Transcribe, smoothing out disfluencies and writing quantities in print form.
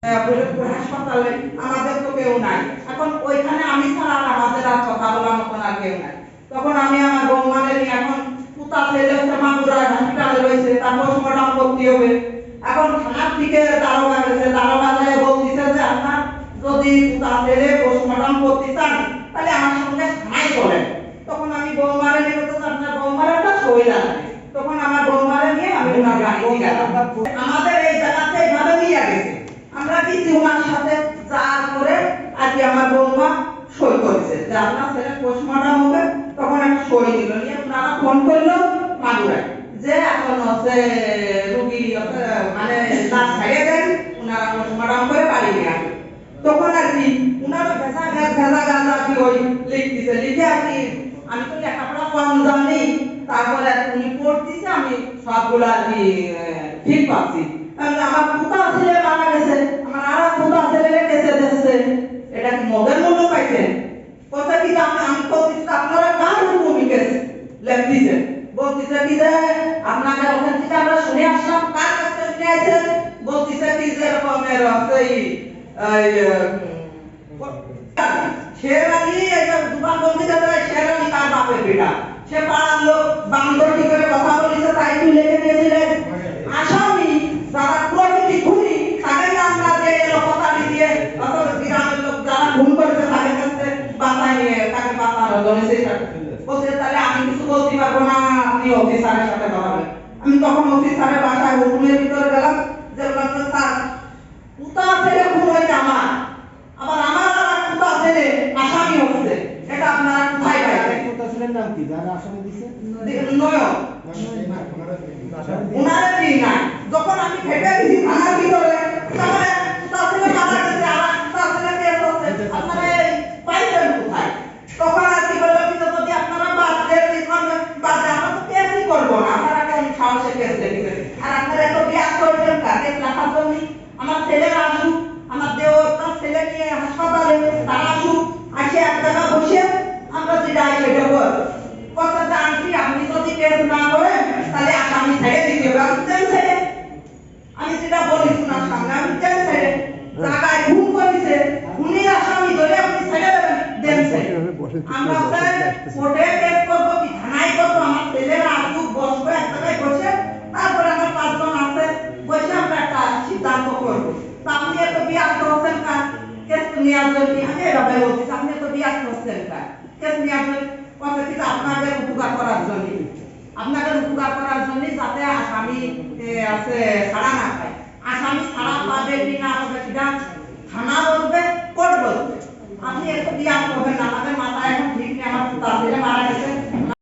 হাসপাতালে আমাদের তো কেউ নাই, এখন ওইখানে আমি ছাড়া আর আমাদের আর কথা বলার মতন আর কেউ নাই। তখন আমি আমার বৌমারে নিয়ে, এখন পুতা ছেলে হচ্ছে মাগুরায় হসপিটালে রয়েছে, তার পোস্টমর্টম করতে হবে। এখন থানার থেকে দারোগা গেছে, দারোগা যায় বলতেছে যে আপনার যদি পুতা ছেলে পোস্টমর্টম করতে চান তাহলে আমার সঙ্গে থানায় চলেন। তখন আমি বৌমারে নিয়ে বলতেছি আপনার বৌমার একটা শরীর আছে, তখন আমার বৌমারে নিয়ে আমি ওনার গাড়িতে গেলাম। আমাদের এই জায়গাতে এইভাবে নিয়ে গেছে, আমরা কিছু ওনার সাথে চার করে আজকে আমার বৌমা সই করেছে যে আপনার ছেলে পোস্টমর্টম হবে। তখন একটা সই দিল, নিয়ে ওনারা ফোন করলো মাগুরায় যে এখন হচ্ছে রুগী মানে লাশ ছাড়িয়ে দেন, ওনারা পোস্টমর্টম করে বাড়ি নিয়ে আসবে। তখন আর কি ওনারা ভেজা গাঁজা কি ওই লিখতেছে, লিখে আর কি আমি তো লেখাপড়া কম জানি, তারপরে উনি পড়তেছে, আমি সবগুলো আর কি ঠিক পাচ্ছি। আমার পুতা ছেলে মারা গেছে, আমার আর পুতা ছেলে কেসে দিচ্ছে, এটা কি মদের মূল্য পাইছেন? কথা কি আমি বলতেছি আপনারা কার হুকুমি কেস লেখতেছেন? বলতেছে কি যে আপনাদের ওখান থেকে আমরা শুনে আসলাম, কার কাছ থেকে শুনে আসছেন? বলতেছে কি যে এরকমের শেরালি দোকান বলতে যাচ্ছে, শেরালি তার বাপের বেটা, সে পাড়ার লোক বান্দর কি করে কথা বলেছে তাই তুই লিখে দিয়েছিলেন। আসামি যারা প্রকৃতি খুনি তাদের আমরা যে কথা দিয়ে অথবা গ্রামের লোক যারা খুন করেছে তাদের কাছে বাঁচাই নিয়ে তাকে বাঁচানোর জন্য চেষ্টা বলছে, তাহলে আমি কিছু বলতে পারবো না, আপনি অফিসারের সাথে কথা বলেন। আমি তখন অফিসারের বাসায় রুমের ভিতরে গেলাম, যে বলছে স্যার পুতা ছেলে খুন হয়েছে আমার, আবার আমার আর পুতা ছেলে আসামি হচ্ছে, এটা আপনারা কোথায় পাইছেন? পুতা ছেলের নাম কি যারা আসামি দিছে? নয়ন। উনারে দিই না, যখন আমি ফেটে দিছি থানার ভিতরে, তাহলে পুতা ছেলে মারা গেছে, আর পুতা ছেলে কেস হচ্ছে, আপনারা পাইছেন কোথায়? তখন আর কি বললো কি যদি আপনারা বাদ দিয়ে দিচ্ছেন, বাদ দিয়ে আমরা তো কেসই করবো না, আপনারা কেন সাহসে কেস লিখবেন? আর আপনারা এত বিয়াস করেছেন কেস লেখার জন্য? আমার ছেলেরা আসুক, আমার দেওর তার ছেলে নিয়ে হাসপাতালে, তারা আসুক, আসে এক জায়গা বসে আমরা যেটা সেটা করবো। কথা জানছি আপনি যদি কেস না করেন তাহলে আসামি ছেড়ে দিতে হবে, আমি কেন ছেড়ে? আমি যেটা বলি শোনার সামনে, আমি কেন ছেড়ে? জায়গায় খুন করেছে, খুনি আসামি ধরে আপনি ছেড়ে দেন ছেড়ে। আমরা কোর্টে কেস করবো কি থানায় করবো? আমার ছেলেরা আসুক, বসবো এক জায়গায় বসে, তারপরে আমার পাঁচজন আছে বসে আমরা একটা সিদ্ধান্ত করবো। তা আপনি এত বিয়াস্ত হচ্ছেন কার কেস নেওয়ার জন্য? আমি এভাবে বলছি, আপনি এত বিয়াস্ত হচ্ছেন কার কেস নেওয়ার জন্য? কথা কিন্তু আপনাদের উপকার করার জন্য, আপনাদের উপকার করার জন্য, যাতে আসামি আছে ছাড়া না পায়। আসামি ছাড়া পাবে কি না পাবে সেটা থানা বলবে, কোর্ট বলবে। আপনি এত বিয়াস্ত হবেন না, আমাদের মাথায় এখন ঠিক নেই, আমার পুতা ছেলে মারা গেছে।